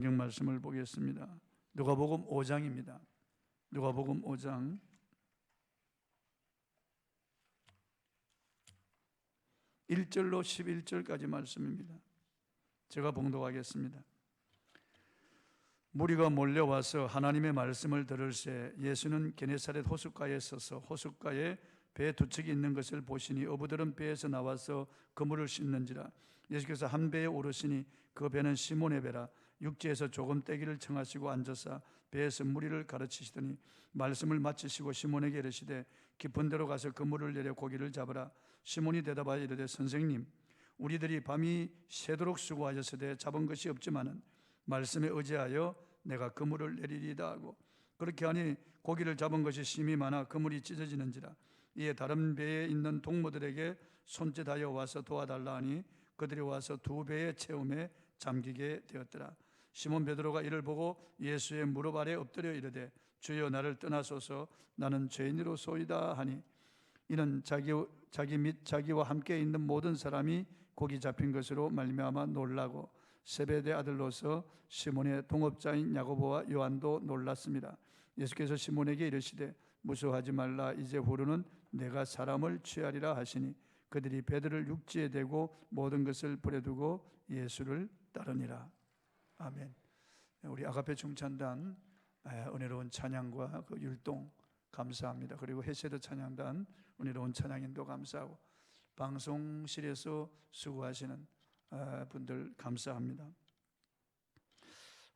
성경 말씀을 보겠습니다. 누가복음 5장입니다. 누가복음 5장 1절로 11절까지 말씀입니다. 제가 봉독하겠습니다. 무리가 몰려와서 하나님의 말씀을 들을새 예수는 게네사렛 호숫가에 서서 호숫가에 배 두 척이 있는 것을 보시니 어부들은 배에서 나와서 그물을 씻는지라. 예수께서 한 배에 오르시니 그 배는 시몬의 배라. 육지에서 조금 떼기를 청하시고 앉아서 배에서 무리를 가르치시더니 말씀을 마치시고 시몬에게 이르시되 깊은 데로 가서 그물을 내려 고기를 잡으라. 시몬이 대답하여 이르되 선생님, 우리들이 밤이 새도록 수고하였으되 잡은 것이 없지만은 말씀에 의지하여 내가 그물을 내리리다 하고, 그렇게 하니 고기를 잡은 것이 심히 많아 그물이 찢어지는지라. 이에 다른 배에 있는 동무들에게 손짓하여 와서 도와달라 하니 그들이 와서 두 배의 채움에 잠기게 되었더라. 시몬 베드로가 이를 보고 예수의 무릎 아래 엎드려 이르되 주여, 나를 떠나소서, 나는 죄인이로소이다 하니, 이는 자기 및 자기와 함께 있는 모든 사람이 고기 잡힌 것으로 말미암아 놀라고 세베대 아들로서 시몬의 동업자인 야고보와 요한도 놀랐습니다. 예수께서 시몬에게 이르시되 무서워하지 말라. 이제 후로는 내가 사람을 취하리라 하시니 그들이 배들을 육지에 대고 모든 것을 버려두고 예수를 따르니라. 아멘. 우리 아가페 중찬단 은혜로운 찬양과 그 율동 감사합니다. 그리고 헤세드 찬양단 은혜로운 찬양인도 감사하고 방송실에서 수고하시는 분들 감사합니다.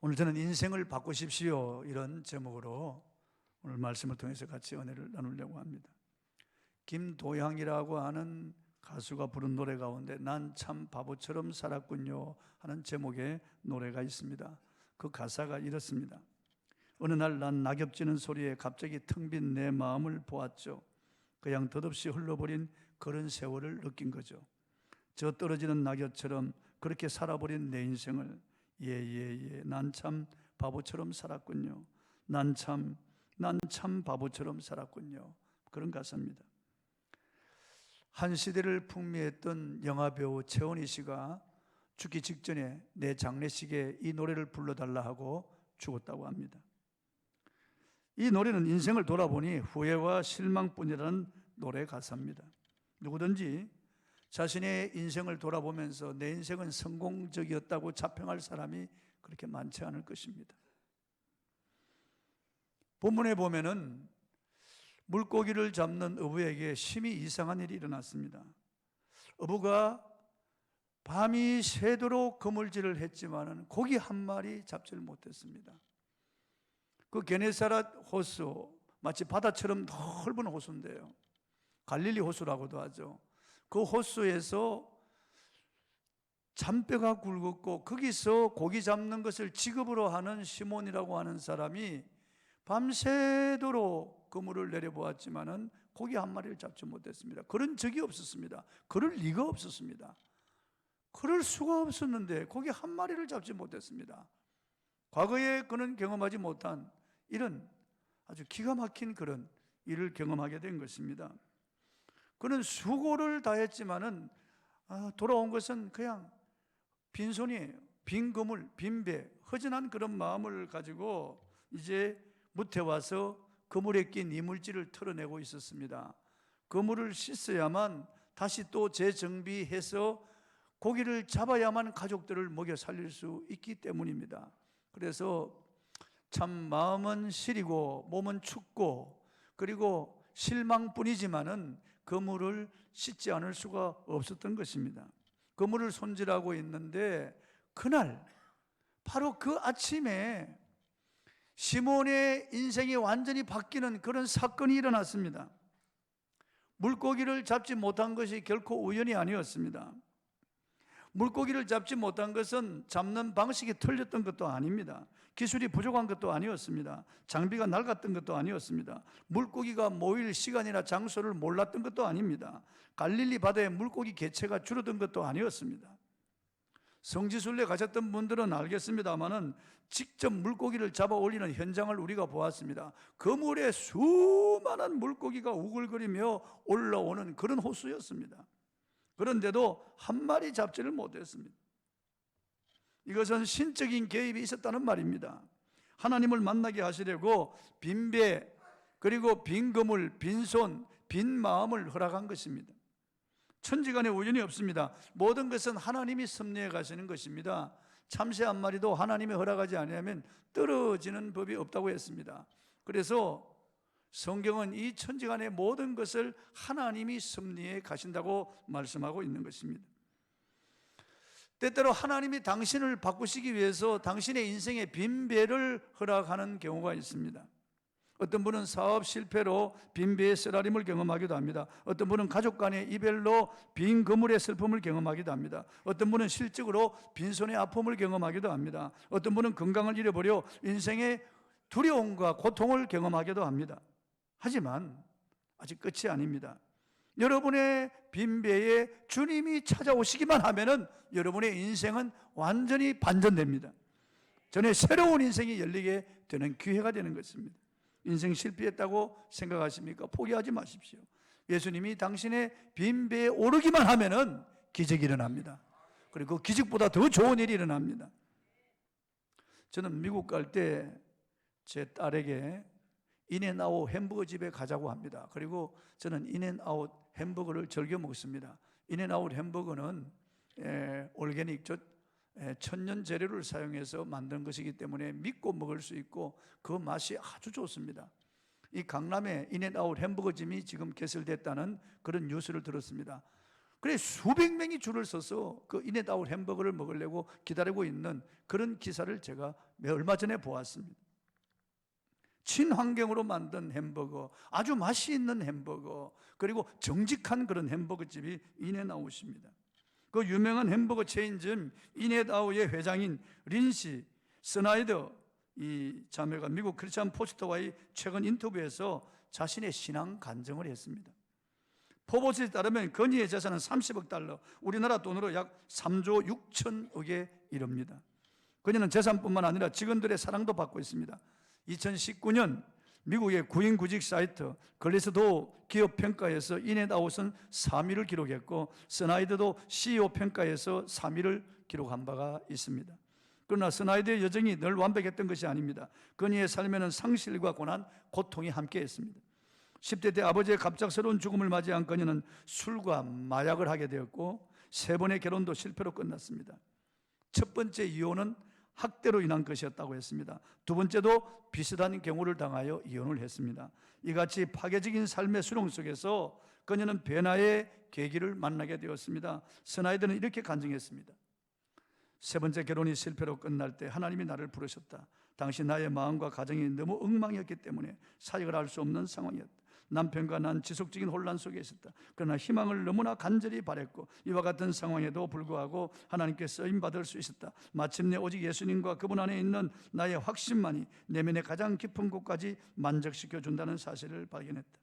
오늘 저는 인생을 바꾸십시오, 이런 제목으로 오늘 말씀을 통해서 같이 은혜를 나누려고 합니다. 김도향이라고 하는 가수가 부른 노래 가운데 난 참 바보처럼 살았군요 하는 제목의 노래가 있습니다. 그 가사가 이렇습니다. 어느 날 난 낙엽지는 소리에 갑자기 텅 빈 내 마음을 보았죠. 그냥 덧없이 흘러버린 그런 세월을 느낀 거죠. 저 떨어지는 낙엽처럼 그렇게 살아버린 내 인생을 난 참 바보처럼 살았군요. 난 참 바보처럼 살았군요. 그런 가사입니다. 한 시대를 풍미했던 영화배우 최원희 씨가 죽기 직전에 내 장례식에 이 노래를 불러달라 하고 죽었다고 합니다. 이 노래는 인생을 돌아보니 후회와 실망뿐이라는 노래 가사입니다. 누구든지 자신의 인생을 돌아보면서 내 인생은 성공적이었다고 자평할 사람이 그렇게 많지 않을 것입니다. 본문에 보면은 물고기를 잡는 어부에게 심히 이상한 일이 일어났습니다. 어부가 밤이 새도록 그물질을 했지만은 고기 한 마리 잡지를 못했습니다. 그 게네사렛 호수, 마치 바다처럼 넓은 호수인데요. 갈릴리 호수라고도 하죠. 그 호수에서 잔뼈가 굵었고 거기서 고기 잡는 것을 직업으로 하는 시몬이라고 하는 사람이 밤새도록 그물을 내려보았지만은 고기 한 마리를 잡지 못했습니다. 그런 적이 없었습니다. 그럴 리가 없었습니다. 그럴 수가 없었는데 고기 한 마리를 잡지 못했습니다. 과거에 그는 경험하지 못한 이런 아주 기가 막힌 그런 일을 경험하게 된 것입니다. 그는 수고를 다했지만은 돌아온 것은 그냥 빈손이에요. 빈 그물, 빈 배, 허전한 그런 마음을 가지고 이제 무태 와서 그물에 낀 이물질을 털어내고 있었습니다. 그물을 씻어야만 다시 또 재정비해서 고기를 잡아야만 가족들을 먹여 살릴 수 있기 때문입니다. 그래서 참 마음은 시리고 몸은 춥고 그리고 실망뿐이지만은 그물을 씻지 않을 수가 없었던 것입니다. 그물을 손질하고 있는데 그날 바로 그 아침에 시몬의 인생이 완전히 바뀌는 그런 사건이 일어났습니다. 물고기를 잡지 못한 것이 결코 우연이 아니었습니다. 물고기를 잡지 못한 것은 잡는 방식이 틀렸던 것도 아닙니다. 기술이 부족한 것도 아니었습니다. 장비가 낡았던 것도 아니었습니다. 물고기가 모일 시간이나 장소를 몰랐던 것도 아닙니다. 갈릴리 바다에 물고기 개체가 줄어든 것도 아니었습니다. 성지순례 가셨던 분들은 알겠습니다만은 직접 물고기를 잡아 올리는 현장을 우리가 보았습니다. 그 물에 수많은 물고기가 우글거리며 올라오는 그런 호수였습니다. 그런데도 한 마리 잡지를 못했습니다. 이것은 신적인 개입이 있었다는 말입니다. 하나님을 만나게 하시려고 빈배, 그리고 빈 그물, 빈손, 빈 마음을 허락한 것입니다. 천지간에 우연이 없습니다. 모든 것은 하나님이 섭리해 가시는 것입니다. 참새 한 마리도 하나님이 허락하지 아니하면 떨어지는 법이 없다고 했습니다. 그래서 성경은 이 천지간의 모든 것을 하나님이 섭리해 가신다고 말씀하고 있는 것입니다. 때때로 하나님이 당신을 바꾸시기 위해서 당신의 인생에 빈배를 허락하는 경우가 있습니다. 어떤 분은 사업 실패로 빈배의 쓰라림을 경험하기도 합니다. 어떤 분은 가족 간의 이별로 빈 그물의 슬픔을 경험하기도 합니다. 어떤 분은 실직으로 빈손의 아픔을 경험하기도 합니다. 어떤 분은 건강을 잃어버려 인생의 두려움과 고통을 경험하기도 합니다. 하지만 아직 끝이 아닙니다. 여러분의 빈배에 주님이 찾아오시기만 하면은 여러분의 인생은 완전히 반전됩니다. 전에 새로운 인생이 열리게 되는 기회가 되는 것입니다. 인생 실패했다고 생각하십니까? 포기하지 마십시오. 예수님이 당신의 빈배에 오르기만 하면은 기적이 일어납니다. 그리고 기적보다 더 좋은 일이 일어납니다. 저는 미국 갈 때 제 딸에게 인앤아웃 햄버거 집에 가자고 합니다. 그리고 저는 인앤아웃 햄버거를 즐겨 먹습니다. 인앤아웃 햄버거는 올게닉, 천연 재료를 사용해서 만든 것이기 때문에 믿고 먹을 수 있고 그 맛이 아주 좋습니다. 이 강남에 인앤아웃 햄버거집이 지금 개설됐다는 그런 뉴스를 들었습니다. 그래 수백 명이 줄을 서서 그 인앤아웃 햄버거를 먹으려고 기다리고 있는 그런 기사를 제가 얼마 전에 보았습니다. 친환경으로 만든 햄버거, 아주 맛이 있는 햄버거, 그리고 정직한 그런 햄버거집이 인앤아웃입니다. 그 유명한 햄버거 체인점 인앤아웃의 회장인 린시 스나이더 이 자매가 미국 크리스찬 포스트와의 최근 인터뷰에서 자신의 신앙 간증을 했습니다. 포브스에 따르면 건희의 재산은 30억 달러, 우리나라 돈으로 약 3조 6천억에 이릅니다. 건희는 재산뿐만 아니라 직원들의 사랑도 받고 있습니다. 2019년 미국의 구인 구직 사이트 글래스도어 기업 평가에서 인앤아웃은 3위를 기록했고 스나이더도 CEO 평가에서 3위를 기록한 바가 있습니다. 그러나 스나이더의 여정이 늘 완벽했던 것이 아닙니다. 그녀의 삶에는 상실과 고난, 고통이 함께했습니다. 10대 때 아버지의 갑작스러운 죽음을 맞이한 그녀는 술과 마약을 하게 되었고 3번의 결혼도 실패로 끝났습니다. 첫 번째 이혼은 학대로 인한 것이었다고 했습니다. 두 번째도 비슷한 경우를 당하여 이혼을 했습니다. 이같이 파괴적인 삶의 수렁 속에서 그녀는 변화의 계기를 만나게 되었습니다. 스나이더는 이렇게 간증했습니다. 세 번째 결혼이 실패로 끝날 때 하나님이 나를 부르셨다. 당시 나의 마음과 가정이 너무 엉망이었기 때문에 사역을 할 수 없는 상황이었다. 남편과 난 지속적인 혼란 속에 있었다. 그러나 희망을 너무나 간절히 바랬고 이와 같은 상황에도 불구하고 하나님께 쓰임받을 수 있었다. 마침내 오직 예수님과 그분 안에 있는 나의 확신만이 내면의 가장 깊은 곳까지 만족시켜준다는 사실을 발견했다.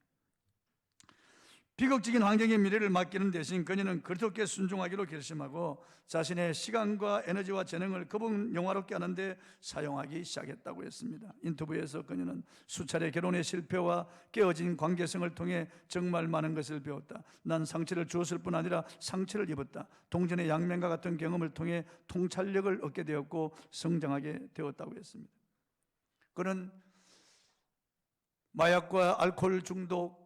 비극적인 환경의 미래를 맡기는 대신 그녀는 그렇게 순종하기로 결심하고 자신의 시간과 에너지와 재능을 그분 영화롭게 하는데 사용하기 시작했다고 했습니다. 인터뷰에서 그녀는 수차례 결혼의 실패와 깨어진 관계성을 통해 정말 많은 것을 배웠다. 난 상처를 주었을 뿐 아니라 상처를 입었다. 동전의 양면과 같은 경험을 통해 통찰력을 얻게 되었고 성장하게 되었다고 했습니다. 그는 마약과 알코올 중독,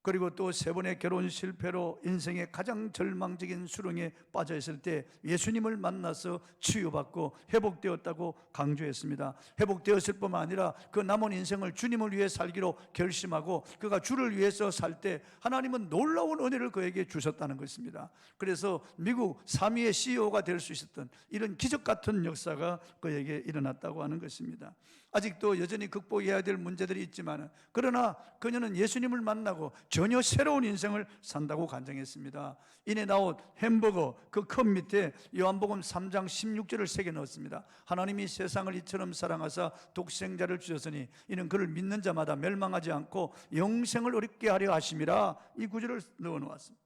그리고 또 3번의 결혼 실패로 인생의 가장 절망적인 수렁에 빠져 있을 때 예수님을 만나서 치유받고 회복되었다고 강조했습니다. 회복되었을 뿐만 아니라 그 남은 인생을 주님을 위해 살기로 결심하고 그가 주를 위해서 살 때 하나님은 놀라운 은혜를 그에게 주셨다는 것입니다. 그래서 미국 3위의 CEO가 될 수 있었던 이런 기적 같은 역사가 그에게 일어났다고 하는 것입니다. 아직도 여전히 극복해야 될 문제들이 있지만 그러나 그녀는 예수님을 만나고 전혀 새로운 인생을 산다고 간증했습니다. 인앤아웃 햄버거 그 컵 밑에 요한복음 3장 16절을 새겨 넣었습니다. 하나님이 세상을 이처럼 사랑하사 독생자를 주셨으니 이는 그를 믿는 자마다 멸망하지 않고 영생을 얻게 하려 하심이라. 이 구절을 넣어 놓았습니다.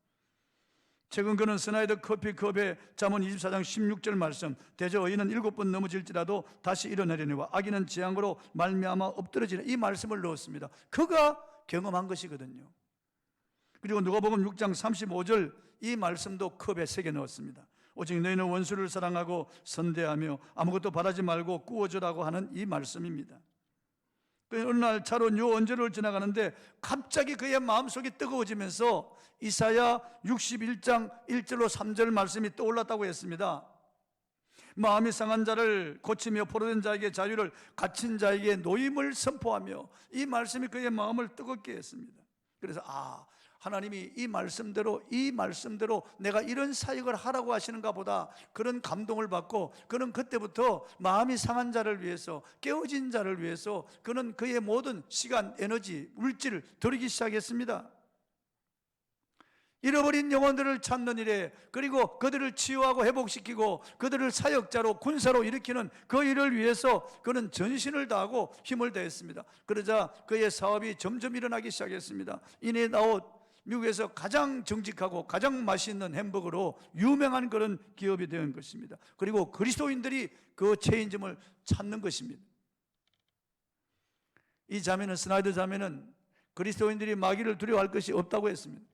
최근 그는 스나이더 커피컵에 잠언 24장 16절 말씀, 대저 의인은 7번 넘어질지라도 다시 일어나려니와 악인은 재앙으로 말미암아 엎드러지는 이 말씀을 넣었습니다. 그가 경험한 것이거든요. 그리고 누가복음 6장 35절 이 말씀도 컵에 새겨 넣었습니다. 오직 너희는 원수를 사랑하고 선대하며 아무것도 바라지 말고 꾸어주라고 하는 이 말씀입니다. 어느 날 차로 요 언저리를 지나가는데 갑자기 그의 마음속이 뜨거워지면서 이사야 61장 1절로 3절 말씀이 떠올랐다고 했습니다. 마음이 상한 자를 고치며 포로된 자에게 자유를, 갇힌 자에게 노임을 선포하며, 이 말씀이 그의 마음을 뜨겁게 했습니다. 그래서 하나님이 이 말씀대로 내가 이런 사역을 하라고 하시는가 보다, 그런 감동을 받고 그는 그때부터 마음이 상한 자를 위해서, 깨어진 자를 위해서 그는 그의 모든 시간, 에너지, 물질을 들이기 시작했습니다. 잃어버린 영혼들을 찾는 일에, 그리고 그들을 치유하고 회복시키고 그들을 사역자로, 군사로 일으키는 그 일을 위해서 그는 전신을 다하고 힘을 다했습니다. 그러자 그의 사업이 점점 일어나기 시작했습니다. 인앤아웃, 미국에서 가장 정직하고 가장 맛있는 햄버거로 유명한 그런 기업이 된 것입니다. 그리고 그리스도인들이 그 체인점을 찾는 것입니다. 이 자매는, 스나이더 자매는 그리스도인들이 마귀를 두려워할 것이 없다고 했습니다.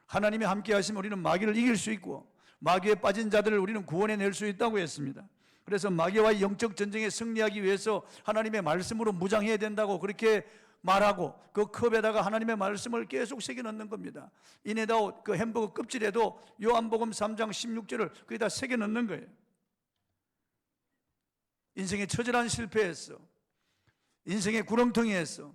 하나님이 함께 하시면 우리는 마귀를 이길 수 있고 마귀에 빠진 자들을 우리는 구원해낼 수 있다고 했습니다. 그래서 마귀와의 영적 전쟁에 승리하기 위해서 하나님의 말씀으로 무장해야 된다고 그렇게 말하고, 그 컵에다가 하나님의 말씀을 계속 새겨 넣는 겁니다. 인앤아웃 그 햄버거 껍질에도 요한복음 3장 16절을 거기다 새겨 넣는 거예요. 인생의 처절한 실패에서, 인생의 구렁텅이에서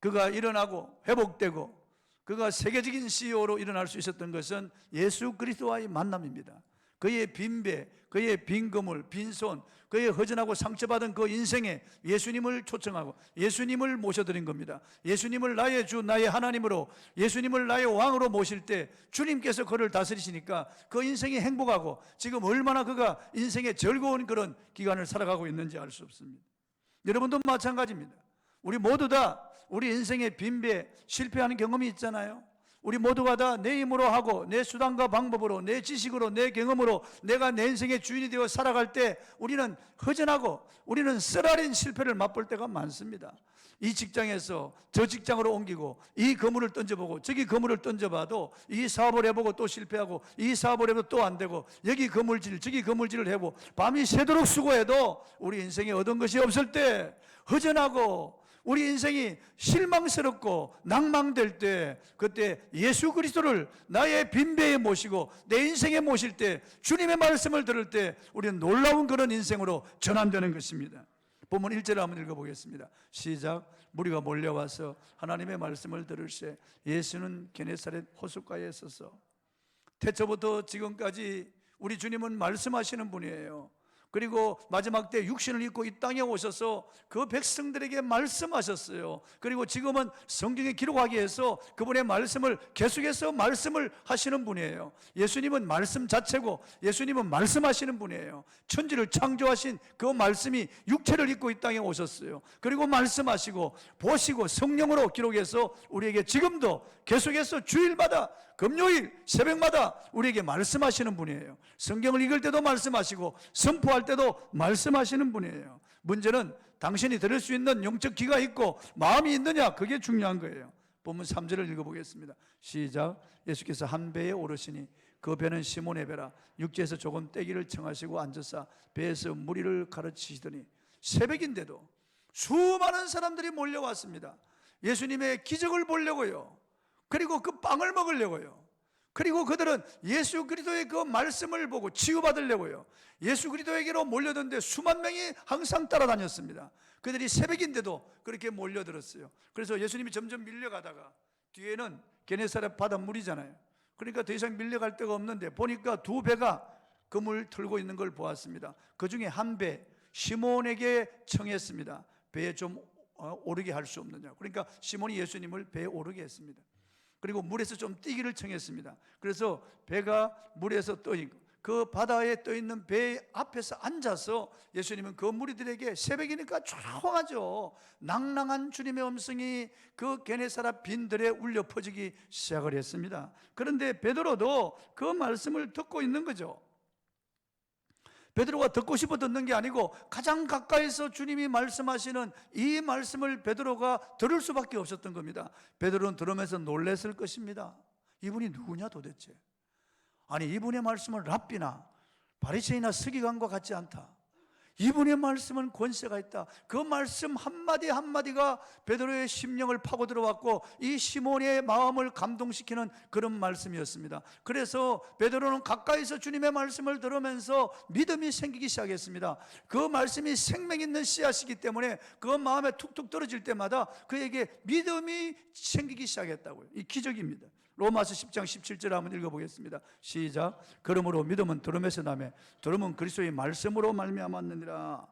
그가 일어나고 회복되고 그가 세계적인 CEO로 일어날 수 있었던 것은 예수 그리스도와의 만남입니다. 그의 빈배, 그의 빈 거물, 빈손, 그의 허전하고 상처받은 그 인생에 예수님을 초청하고 예수님을 모셔드린 겁니다. 예수님을 나의 주, 나의 하나님으로, 예수님을 나의 왕으로 모실 때 주님께서 그를 다스리시니까 그 인생이 행복하고, 지금 얼마나 그가 인생의 즐거운 그런 기간을 살아가고 있는지 알 수 없습니다. 여러분도 마찬가지입니다. 우리 모두 다 우리 인생의 빈배, 실패하는 경험이 있잖아요. 우리 모두가 다 내 힘으로 하고 내 수단과 방법으로, 내 지식으로, 내 경험으로 내가 내 인생의 주인이 되어 살아갈 때 우리는 허전하고 우리는 쓰라린 실패를 맛볼 때가 많습니다. 이 직장에서 저 직장으로 옮기고 이 건물을 던져보고 저기 건물을 던져봐도 이 사업을 해보고 또 실패하고, 이 사업을 해도 또 안 되고, 여기 건물질 저기 건물질을 해보고 밤이 새도록 수고해도 우리 인생에 얻은 것이 없을 때, 허전하고 우리 인생이 실망스럽고 낭망될 때, 그때 예수 그리스도를 나의 빈배에 모시고 내 인생에 모실 때, 주님의 말씀을 들을 때 우리는 놀라운 그런 인생으로 전환되는 것입니다. 본문 1절을 한번 읽어보겠습니다. 시작. 무리가 몰려와서 하나님의 말씀을 들을새 예수는 게네사렛 호숫가에 서서. 태초부터 지금까지 우리 주님은 말씀하시는 분이에요. 그리고 마지막 때 육신을 입고 이 땅에 오셔서 그 백성들에게 말씀하셨어요. 그리고 지금은 성경에 기록하기 위해서 그분의 말씀을 계속해서 말씀을 하시는 분이에요. 예수님은 말씀 자체고 예수님은 말씀하시는 분이에요. 천지를 창조하신 그 말씀이 육체를 입고 이 땅에 오셨어요. 그리고 말씀하시고 보시고 성령으로 기록해서 우리에게 지금도 계속해서 주일마다, 금요일 새벽마다 우리에게 말씀하시는 분이에요. 성경을 읽을 때도 말씀하시고 선포할 때도 말씀하시는 분이에요. 문제는 당신이 들을 수 있는 영적 귀가 있고 마음이 있느냐, 그게 중요한 거예요. 본문 3절을 읽어보겠습니다. 시작. 예수께서 한 배에 오르시니 그 배는 시몬의 배라. 육지에서 조금 떼기를 청하시고 앉으사 배에서 무리를 가르치시더니, 새벽인데도 수많은 사람들이 몰려왔습니다. 예수님의 기적을 보려고요. 그리고 그 빵을 먹으려고요. 그리고 그들은 예수 그리스도의 그 말씀을 보고 치유받으려고요. 예수 그리스도에게로 몰려드는데 수만 명이 항상 따라다녔습니다. 그들이 새벽인데도 그렇게 몰려들었어요. 그래서 예수님이 점점 밀려가다가 뒤에는 게네사렛 바닷물이잖아요. 그러니까 더 이상 밀려갈 데가 없는데 보니까 두 배가 그물 틀고 있는 걸 보았습니다. 그 중에 한 배, 시몬에게 청했습니다. 배에 좀 오르게 할 수 없느냐. 그러니까 시몬이 예수님을 배에 오르게 했습니다. 그리고 물에서 좀 뛰기를 청했습니다. 그래서 배가 물에서 떠있고 그 바다에 떠있는 배 앞에서 앉아서 예수님은 그 무리들에게, 새벽이니까 조용하죠, 낭낭한 주님의 음성이 그 게네사렛 빈들에 울려 퍼지기 시작을 했습니다. 그런데 베드로도 그 말씀을 듣고 있는 거죠. 베드로가 듣고 싶어 듣는 게 아니고 가장 가까이서 주님이 말씀하시는 이 말씀을 베드로가 들을 수밖에 없었던 겁니다. 베드로는 들으면서 놀랐을 것입니다. 이분이 누구냐 도대체? 아니, 이분의 말씀을 랍비나, 바리새인이나 서기관과 같지 않다. 이분의 말씀은 권세가 있다. 그 말씀 한마디 한마디가 베드로의 심령을 파고 들어왔고 이 시몬의 마음을 감동시키는 그런 말씀이었습니다. 그래서 베드로는 가까이서 주님의 말씀을 들으면서 믿음이 생기기 시작했습니다. 그 말씀이 생명 있는 씨앗이기 때문에 그 마음에 툭툭 떨어질 때마다 그에게 믿음이 생기기 시작했다고요. 이 기적입니다. 로마서 10장 17절 한번 읽어보겠습니다. 시작. 그러므로 믿음은 들음에서 나매 들음은 그리스도의 말씀으로 말미암았느니라.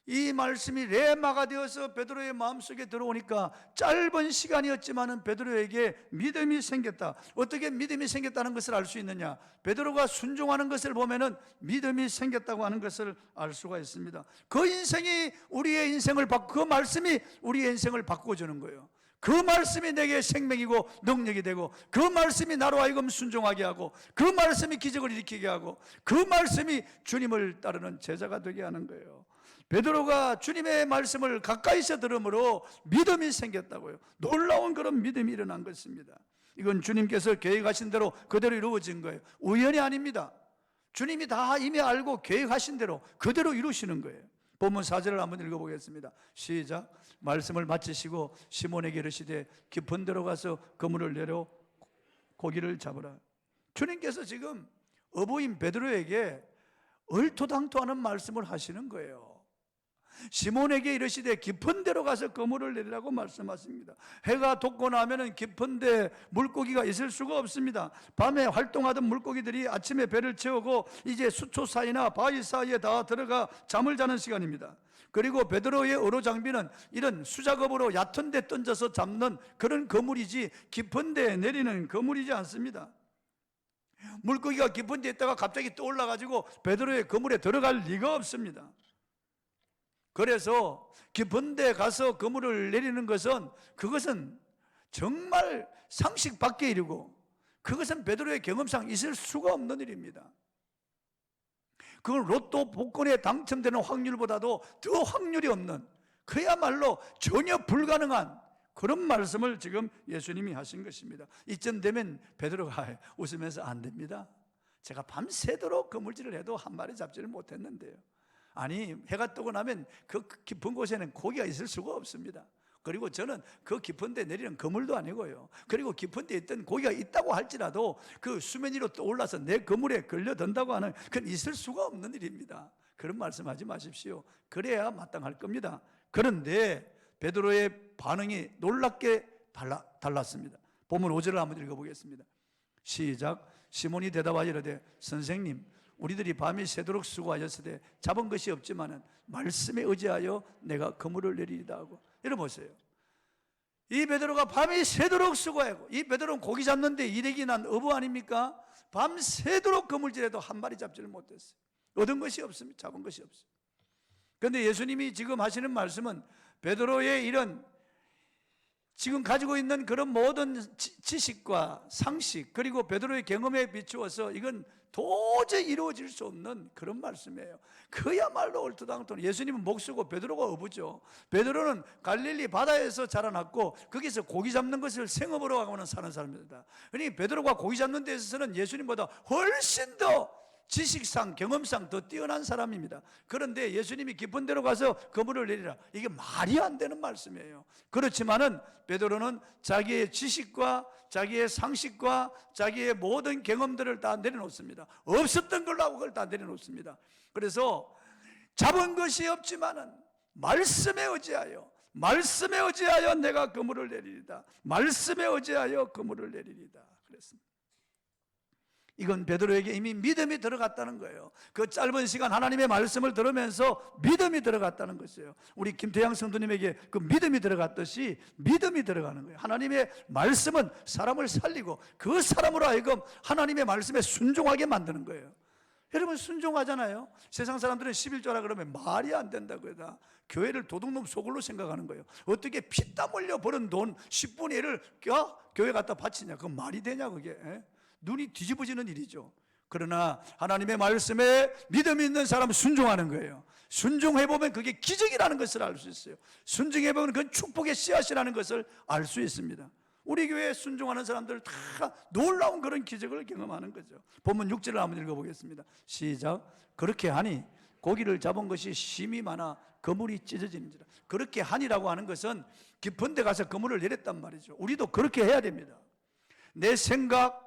이 말씀이 레마가 되어서 베드로의 마음속에 들어오니까 짧은 시간이었지만은 베드로에게 믿음이 생겼다. 어떻게 믿음이 생겼다는 것을 알 수 있느냐? 베드로가 순종하는 것을 보면은 믿음이 생겼다고 하는 것을 알 수가 있습니다. 그 인생이 우리의 인생을 그 말씀이 우리의 인생을 바꿔주는 거예요. 그 말씀이 내게 생명이고 능력이 되고 그 말씀이 나로 하여금 순종하게 하고 그 말씀이 기적을 일으키게 하고 그 말씀이 주님을 따르는 제자가 되게 하는 거예요. 베드로가 주님의 말씀을 가까이서 들음으로 믿음이 생겼다고요. 놀라운 그런 믿음이 일어난 것입니다. 이건 주님께서 계획하신 대로 그대로 이루어진 거예요. 우연이 아닙니다. 주님이 다 이미 알고 계획하신 대로 그대로 이루시는 거예요. 본문 4절을 한번 읽어보겠습니다. 시작. 말씀을 마치시고 시몬에게 이르시되 깊은 데로 가서 그물을 내려 고기를 잡으라. 주님께서 지금 어부인 베드로에게 얼토당토하는 말씀을 하시는 거예요. 시몬에게 이르시되 깊은 데로 가서 그물을 내리라고 말씀하십니다. 해가 돋고 나면은 깊은 데 물고기가 있을 수가 없습니다. 밤에 활동하던 물고기들이 아침에 배를 채우고 이제 수초 사이나 바위 사이에 다 들어가 잠을 자는 시간입니다. 그리고 베드로의 어로 장비는 이런 수작업으로 얕은 데 던져서 잡는 그런 그물이지 깊은 데 내리는 그물이지 않습니다. 물고기가 깊은 데 있다가 갑자기 떠올라가지고 베드로의 그물에 들어갈 리가 없습니다. 그래서 깊은 데 가서 그물을 내리는 것은 그것은 정말 상식 밖의 일이고 그것은 베드로의 경험상 있을 수가 없는 일입니다. 그건 로또 복권에 당첨되는 확률보다도 더 확률이 없는 그야말로 전혀 불가능한 그런 말씀을 지금 예수님이 하신 것입니다. 이쯤 되면 베드로가 웃으면서 안 됩니다. 제가 밤새도록 그물질을 해도 한 마리 잡지를 못했는데요. 아니 해가 뜨고 나면 그 깊은 곳에는 고기가 있을 수가 없습니다. 그리고 저는 그 깊은 데 내리는 그물도 아니고요. 그리고 깊은 데 있던 고기가 있다고 할지라도 그 수면 위로 떠올라서 내 그물에 걸려든다고 하는 그건 있을 수가 없는 일입니다. 그런 말씀하지 마십시오. 그래야 마땅할 겁니다. 그런데 베드로의 반응이 놀랍게 달랐습니다. 본문 5절을 한번 읽어보겠습니다. 시작. 시몬이 대답하여 이르되 선생님 우리들이 밤이 새도록 수고하였으되 잡은 것이 없지만은 말씀에 의지하여 내가 그물을 내리리다 하고. 여러분 보세요. 이 베드로가 밤이 새도록 수고하고 이 베드로는 고기 잡는데 일액이 난 어부 아닙니까? 밤새도록 그물질해도 한 마리 잡지를 못했어요. 얻은 것이 없습니다. 잡은 것이 없어요. 그런데 예수님이 지금 하시는 말씀은 베드로의 이런 지금 가지고 있는 그런 모든 지식과 상식 그리고 베드로의 경험에 비추어서 이건 도저히 이루어질 수 없는 그런 말씀이에요. 그야말로 얼토당토는 예수님은 목수고 베드로가 어부죠. 베드로는 갈릴리 바다에서 자라났고 거기서 고기 잡는 것을 생업으로 하고는 사는 사람입니다. 그러니 베드로가 고기 잡는 데 있어서는 예수님보다 훨씬 더 지식상 경험상 더 뛰어난 사람입니다. 그런데 예수님이 깊은 데로 가서 그물을 내리라, 이게 말이 안 되는 말씀이에요. 그렇지만은 베드로는 자기의 지식과 자기의 상식과 자기의 모든 경험들을 다 내려놓습니다. 없었던 걸로 하고 그걸 다 내려놓습니다. 그래서 잡은 것이 없지만은 말씀에 의지하여 내가 그물을 내리리다. 말씀에 의지하여 그물을 내리리다 그랬습니다. 이건 베드로에게 이미 믿음이 들어갔다는 거예요. 그 짧은 시간 하나님의 말씀을 들으면서 믿음이 들어갔다는 것이에요. 우리 김태양 성도님에게 그 믿음이 들어갔듯이 믿음이 들어가는 거예요. 하나님의 말씀은 사람을 살리고 그 사람으로 하여금 하나님의 말씀에 순종하게 만드는 거예요. 여러분 순종하잖아요. 세상 사람들은 11조라 그러면 말이 안 된다고 해다 교회를 도둑놈 소굴로 생각하는 거예요. 어떻게 피땀 흘려 버는 돈 10분의 1을 교회 갖다 바치냐, 그건 말이 되냐 그게. 눈이 뒤집어지는 일이죠. 그러나 하나님의 말씀에 믿음이 있는 사람은 순종하는 거예요. 순종해보면 그게 기적이라는 것을 알 수 있어요. 순종해보면 그건 축복의 씨앗이라는 것을 알 수 있습니다. 우리 교회에 순종하는 사람들 다 놀라운 그런 기적을 경험하는 거죠. 본문 6절을 한번 읽어보겠습니다. 시작. 그렇게 하니 고기를 잡은 것이 심이 많아 그물이 찢어지는지라. 그렇게 하니라고 하는 것은 깊은 데 가서 그물을 내렸단 말이죠. 우리도 그렇게 해야 됩니다. 내 생각,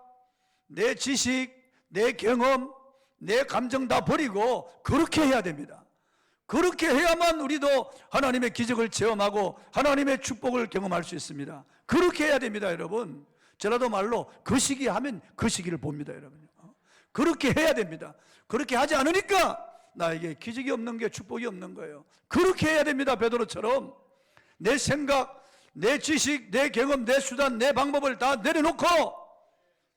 내 지식, 내 경험, 내 감정 다 버리고 그렇게 해야 됩니다. 그렇게 해야만 우리도 하나님의 기적을 체험하고 하나님의 축복을 경험할 수 있습니다. 그렇게 해야 됩니다, 여러분. 전라도 말로 그 시기 하면 그 시기를 봅니다, 여러분. 그렇게 해야 됩니다. 그렇게 하지 않으니까 나에게 기적이 없는 게 축복이 없는 거예요. 그렇게 해야 됩니다. 베드로처럼 내 생각, 내 지식, 내 경험, 내 수단, 내 방법을 다 내려놓고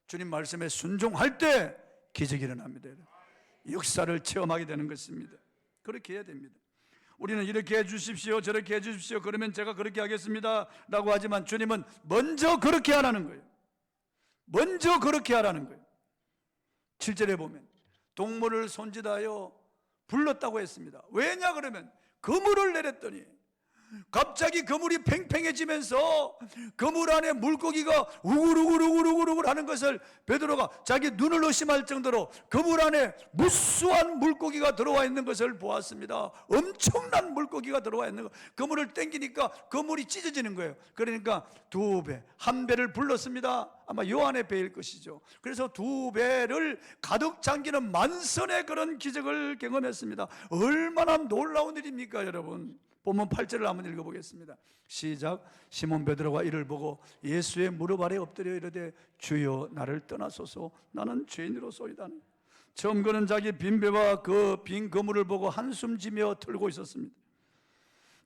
주님 말씀에 순종할 때 기적이 일어납니다. 역사를 체험하게 되는 것입니다. 그렇게 해야 됩니다. 우리는 이렇게 해주십시오, 저렇게 해주십시오, 그러면 제가 그렇게 하겠습니다 라고 하지만 주님은 먼저 그렇게 하라는 거예요. 먼저 그렇게 하라는 거예요. 7절에 보면 동물을 손짓하여 불렀다고 했습니다. 왜냐 그러면 그물을 내렸더니 갑자기 그물이 팽팽해지면서 그물 안에 물고기가 우글우글 하는 것을 베드로가 자기 눈을 의심할 정도로 그물 안에 무수한 물고기가 들어와 있는 것을 보았습니다. 엄청난 물고기가 들어와 있는 거. 그물을 당기니까 그물이 찢어지는 거예요. 그러니까 2배, 1배를 불렀습니다. 아마 요한의 배일 것이죠. 그래서 2배를 가득 잠기는 만선의 그런 기적을 경험했습니다. 얼마나 놀라운 일입니까, 여러분? 본문 8절을 한번 읽어보겠습니다. 시작. 시몬 베드로가 이를 보고 예수의 무릎 아래 엎드려 이르되 주여 나를 떠나소서 나는 죄인으로소이다. 처음 그는 자기 빈 배와 그 빈 그물을 보고 한숨 지며 털고 있었습니다.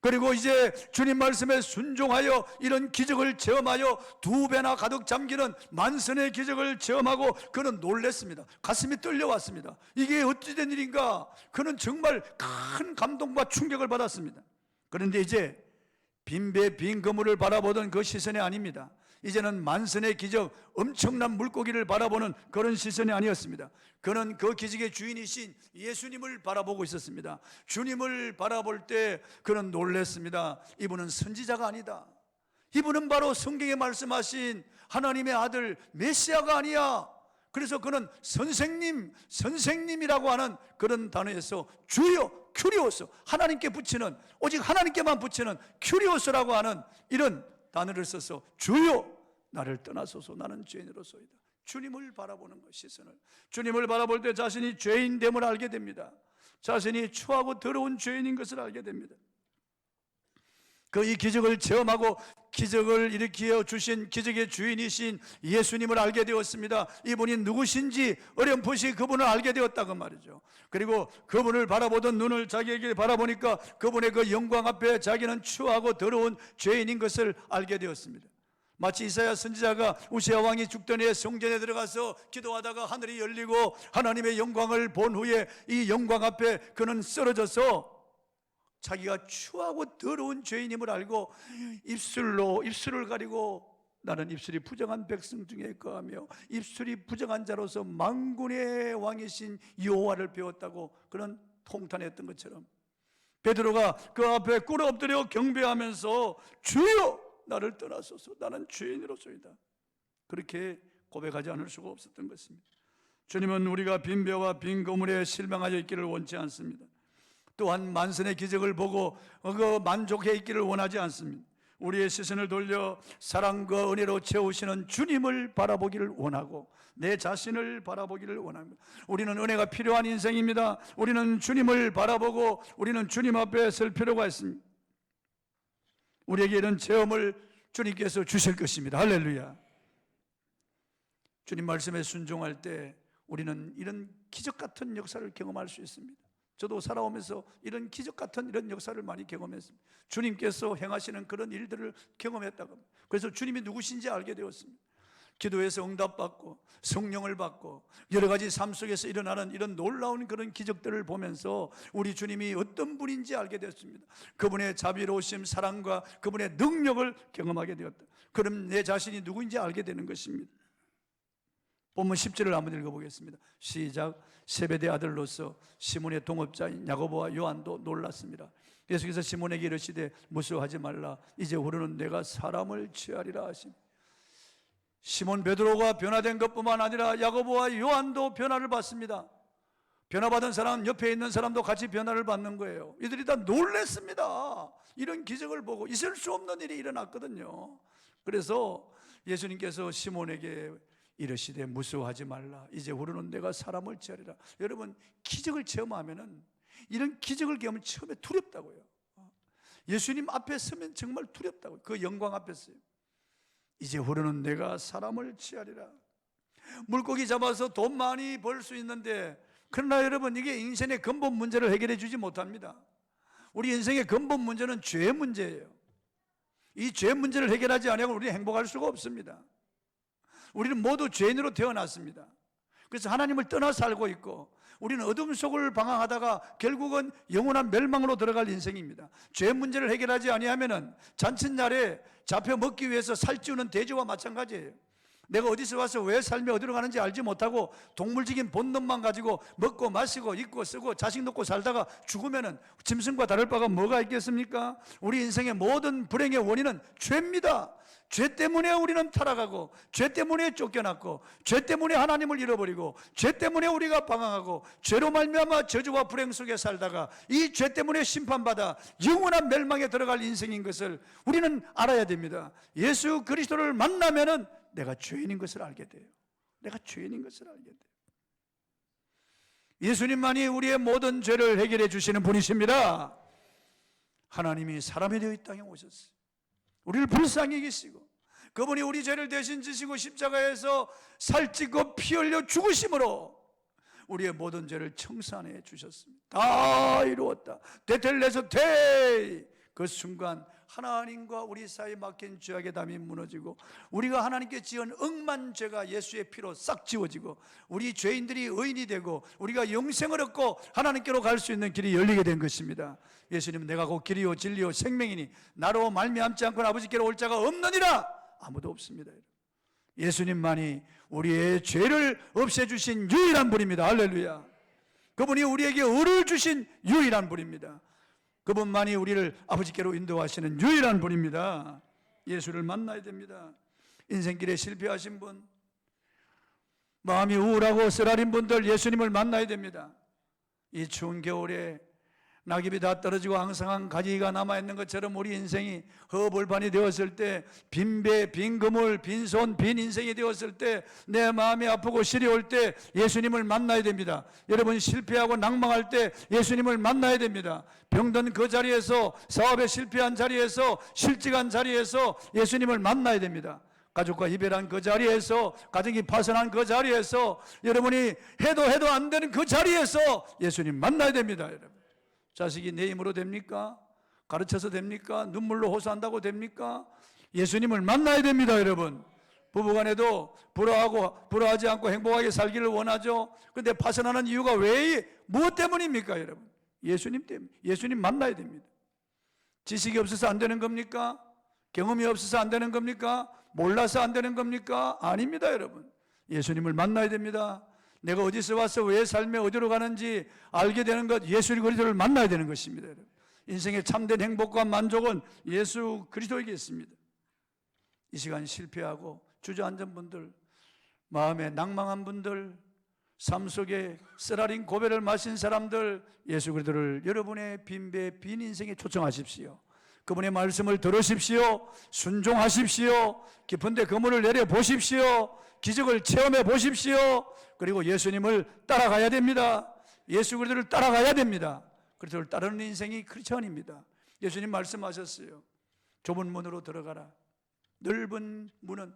그리고 이제 주님 말씀에 순종하여 이런 기적을 체험하여 2배나 가득 잠기는 만선의 기적을 체험하고 그는 놀랐습니다. 가슴이 떨려왔습니다. 이게 어찌 된 일인가? 그는 정말 큰 감동과 충격을 받았습니다. 그런데 이제 빈배 빈 그물을 바라보던 그 시선이 아닙니다. 이제는 만선의 기적, 엄청난 물고기를 바라보는 그런 시선이 아니었습니다. 그는 그 기적의 주인이신 예수님을 바라보고 있었습니다. 주님을 바라볼 때 그는 놀랐습니다. 이분은 선지자가 아니다. 이분은 바로 성경에 말씀하신 하나님의 아들 메시아가 아니야. 그래서 그는 선생님이라고 하는 그런 단어에서 주여, 큐리오스, 하나님께 붙이는, 오직 하나님께만 붙이는 큐리오스라고 하는 이런 단어를 써서 주여 나를 떠나소서 나는 죄인으로소이다. 주님을 바라보는 것, 시선을. 주님을 바라볼 때 자신이 죄인됨을 알게 됩니다. 자신이 추하고 더러운 죄인인 것을 알게 됩니다. 그 이 기적을 체험하고 기적을 일으켜 주신 기적의 주인이신 예수님을 알게 되었습니다. 이분이 누구신지 어렴풋이 그분을 알게 되었다고 말이죠. 그리고 그분을 바라보던 눈을 자기에게 바라보니까 그분의 그 영광 앞에 자기는 추하고 더러운 죄인인 것을 알게 되었습니다. 마치 이사야 선지자가 우시야 왕이 죽던 해에 성전에 들어가서 기도하다가 하늘이 열리고 하나님의 영광을 본 후에 이 영광 앞에 그는 쓰러져서 자기가 추하고 더러운 죄인임을 알고 입술을 가리고 나는 입술이 부정한 백성 중에 거하며 입술이 부정한 자로서 만군의 왕이신 여호와를 배웠다고 그런 통탄했던 것처럼 베드로가 그 앞에 꿇어 엎드려 경배하면서 주여 나를 떠나소서 나는 죄인으로소이다. 그렇게 고백하지 않을 수가 없었던 것입니다. 주님은 우리가 빈 배와 빈 그물에 실망하여 있기를 원치 않습니다. 또한 만선의 기적을 보고 그 만족해 있기를 원하지 않습니다. 우리의 시선을 돌려 사랑과 은혜로 채우시는 주님을 바라보기를 원하고 내 자신을 바라보기를 원합니다. 우리는 은혜가 필요한 인생입니다. 우리는 주님을 바라보고 우리는 주님 앞에 설 필요가 있습니다. 우리에게 이런 체험을 주님께서 주실 것입니다. 할렐루야. 주님 말씀에 순종할 때 우리는 이런 기적 같은 역사를 경험할 수 있습니다. 저도 살아오면서 이런 기적 같은 이런 역사를 많이 경험했습니다. 주님께서 행하시는 그런 일들을 경험했다고 합니다. 그래서 주님이 누구신지 알게 되었습니다. 기도에서 응답받고 성령을 받고 여러 가지 삶 속에서 일어나는 이런 놀라운 그런 기적들을 보면서 우리 주님이 어떤 분인지 알게 되었습니다. 그분의 자비로우심, 사랑과 그분의 능력을 경험하게 되었다. 그럼 내 자신이 누구인지 알게 되는 것입니다. 본문 10절을 한번 읽어보겠습니다. 시작. 세베대 아들로서 시몬의 동업자인 야고보와 요한도 놀랐습니다. 예수께서 시몬에게 이르시되 무서워하지 말라. 이제 후로는 내가 사람을 취하리라 하시니 시몬 베드로가 변화된 것뿐만 아니라 야고보와 요한도 변화를 받습니다. 변화받은 사람, 옆에 있는 사람도 같이 변화를 받는 거예요. 이들이 다 놀랬습니다. 이런 기적을 보고 있을 수 없는 일이 일어났거든요. 그래서 예수님께서 시몬에게 이르시되 무서워하지 말라. 이제 후로는 내가 사람을 취하리라. 여러분, 기적을 체험하면은, 이런 기적을 경험하면 처음에 두렵다고요. 예수님 앞에 서면 정말 두렵다고요. 그 영광 앞에 서요. 이제 후로는 내가 사람을 취하리라. 물고기 잡아서 돈 많이 벌 수 있는데, 그러나 여러분, 이게 인생의 근본 문제를 해결해 주지 못합니다. 우리 인생의 근본 문제는 죄 문제예요. 이 죄 문제를 해결하지 않으면 우리는 행복할 수가 없습니다. 우리는 모두 죄인으로 태어났습니다. 그래서 하나님을 떠나 살고 있고, 우리는 어둠 속을 방황하다가 결국은 영원한 멸망으로 들어갈 인생입니다. 죄 문제를 해결하지 아니하면은 잔칫날에 잡혀 먹기 위해서 살찌우는 돼지와 마찬가지예요. 내가 어디서 와서 왜 삶이 어디로 가는지 알지 못하고 동물적인 본능만 가지고 먹고 마시고 입고 쓰고 자식 놓고 살다가 죽으면은 짐승과 다를 바가 뭐가 있겠습니까? 우리 인생의 모든 불행의 원인은 죄입니다. 죄 때문에 우리는 타락하고, 죄 때문에 쫓겨났고, 죄 때문에 하나님을 잃어버리고, 죄 때문에 우리가 방황하고, 죄로 말미암아 저주와 불행 속에 살다가 이 죄 때문에 심판받아 영원한 멸망에 들어갈 인생인 것을 우리는 알아야 됩니다. 예수 그리스도를 만나면은 내가 죄인인 것을 알게 돼요. 내가 죄인인 것을 알게 돼요. 예수님만이 우리의 모든 죄를 해결해 주시는 분이십니다. 하나님이 사람이 되어 이 땅에 오셨어요. 우리를 불쌍히 계시고, 그분이 우리 죄를 대신 지시고 십자가에서 살찌고 피 흘려 죽으심으로 우리의 모든 죄를 청산해 주셨습니다. 다 이루었다. 데텔레서 데이. 그 순간 하나님과 우리 사이에 막힌 죄악의 담이 무너지고, 우리가 하나님께 지은 억만 죄가 예수의 피로 싹 지워지고, 우리 죄인들이 의인이 되고 우리가 영생을 얻고 하나님께로 갈 수 있는 길이 열리게 된 것입니다. 예수님은 내가 곧 길이요 진리요 생명이니 나로 말미암지 않고는 아버지께로 올 자가 없느니라. 아무도 없습니다. 예수님만이 우리의 죄를 없애주신 유일한 분입니다. 할렐루야. 그분이 우리에게 의를 주신 유일한 분입니다. 그분만이 우리를 아버지께로 인도하시는 유일한 분입니다. 예수를 만나야 됩니다. 인생길에 실패하신 분, 마음이 우울하고 쓰라린 분들, 예수님을 만나야 됩니다. 이 추운 겨울에 낙엽이 다 떨어지고 앙상한 가지가 남아있는 것처럼 우리 인생이 허벌판이 되었을 때, 빈배, 빈 그물, 빈손, 빈 인생이 되었을 때, 내 마음이 아프고 시려울 때 예수님을 만나야 됩니다. 여러분, 실패하고 낭망할 때 예수님을 만나야 됩니다. 병든 그 자리에서, 사업에 실패한 자리에서, 실직한 자리에서 예수님을 만나야 됩니다. 가족과 이별한 그 자리에서, 가정이 파산한 그 자리에서, 여러분이 해도 안 되는 그 자리에서 예수님 만나야 됩니다. 여러분, 자식이 내 힘으로 됩니까? 가르쳐서 됩니까? 눈물로 호소한다고 됩니까? 예수님을 만나야 됩니다. 여러분, 부부간에도 불화하지 않고 행복하게 살기를 원하죠. 그런데 파산하는 이유가 무엇 때문입니까? 여러분, 예수님 때문에. 예수님 만나야 됩니다. 지식이 없어서 안 되는 겁니까? 경험이 없어서 안 되는 겁니까? 몰라서 안 되는 겁니까? 아닙니다. 여러분, 예수님을 만나야 됩니다. 내가 어디서 와서 왜 삶에 어디로 가는지 알게 되는 것, 예수 그리스도를 만나야 되는 것입니다. 여러분, 인생의 참된 행복과 만족은 예수 그리스도에게 있습니다. 이 시간 실패하고 주저앉은 분들, 마음에 낭망한 분들, 삶 속에 쓰라린 고배를 마신 사람들, 예수 그리스도를 여러분의 빈배 빈 인생에 초청하십시오. 그분의 말씀을 들으십시오. 순종하십시오. 깊은 데 그물을 내려 보십시오. 기적을 체험해 보십시오. 그리고 예수님을 따라가야 됩니다. 예수 그리스도를 따라가야 됩니다. 그리스도를 따르는 인생이 크리스천입니다. 예수님 말씀하셨어요. 좁은 문으로 들어가라. 넓은 문은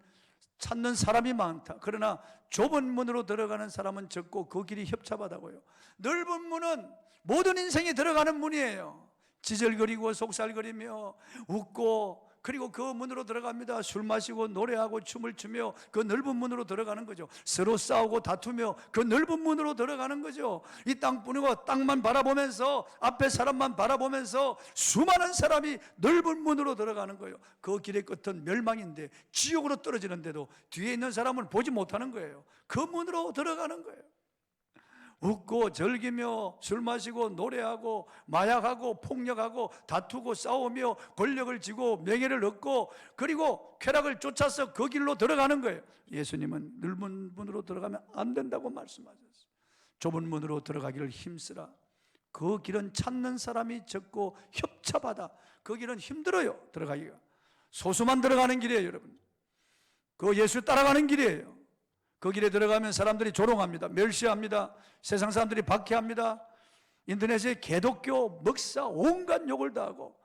찾는 사람이 많다. 그러나 좁은 문으로 들어가는 사람은 적고 그 길이 협잡하다고요. 넓은 문은 모든 인생이 들어가는 문이에요. 지절거리고 속살거리며 웃고, 그리고 그 문으로 들어갑니다. 술 마시고 노래하고 춤을 추며 그 넓은 문으로 들어가는 거죠. 서로 싸우고 다투며 그 넓은 문으로 들어가는 거죠. 이 땅뿐이고 땅만 바라보면서, 앞에 사람만 바라보면서 수많은 사람이 넓은 문으로 들어가는 거예요. 그 길의 끝은 멸망인데, 지옥으로 떨어지는데도 뒤에 있는 사람은 보지 못하는 거예요. 그 문으로 들어가는 거예요. 웃고 즐기며 술 마시고 노래하고 마약하고 폭력하고 다투고 싸우며 권력을 쥐고 명예를 얻고 그리고 쾌락을 쫓아서 그 길로 들어가는 거예요. 예수님은 넓은 문으로 들어가면 안 된다고 말씀하셨어요. 좁은 문으로 들어가기를 힘쓰라. 그 길은 찾는 사람이 적고 협잡하다. 그 길은 힘들어요, 들어가기가. 소수만 들어가는 길이에요, 여러분. 그 예수 따라가는 길이에요. 그 길에 들어가면 사람들이 조롱합니다. 멸시합니다. 세상 사람들이 박해합니다. 인터넷에 개독교, 먹사 온갖 욕을 다 하고,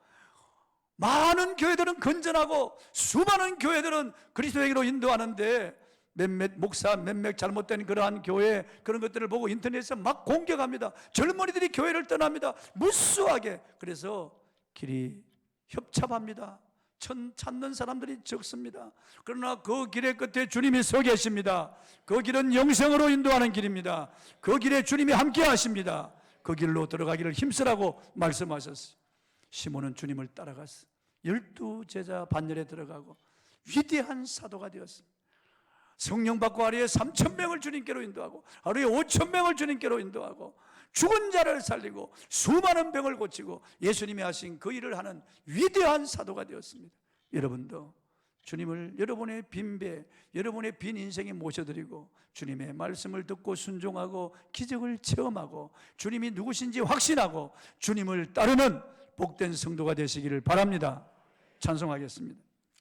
많은 교회들은 건전하고 수많은 교회들은 그리스도에게로 인도하는데 몇몇 목사, 몇몇 잘못된 그러한 교회 그런 것들을 보고 인터넷에서 막 공격합니다. 젊은이들이 교회를 떠납니다. 무수하게. 그래서 길이 협잡합니다. 찾는 사람들이 적습니다. 그러나 그 길의 끝에 주님이 서 계십니다. 그 길은 영생으로 인도하는 길입니다. 그 길에 주님이 함께 하십니다. 그 길로 들어가기를 힘쓰라고 말씀하셨어요. 시몬은 주님을 따라갔어요. 12제자 반열에 들어가고 위대한 사도가 되었습니다. 성령 받고 하루에 3,000명을 주님께로 인도하고 하루에 5,000명을 주님께로 인도하고 죽은 자를 살리고 수많은 병을 고치고 예수님이 하신 그 일을 하는 위대한 사도가 되었습니다. 여러분도 주님을 여러분의 빈 배, 여러분의 빈 인생에 모셔드리고 주님의 말씀을 듣고 순종하고 기적을 체험하고 주님이 누구신지 확신하고 주님을 따르는 복된 성도가 되시기를 바랍니다. 찬송하겠습니다.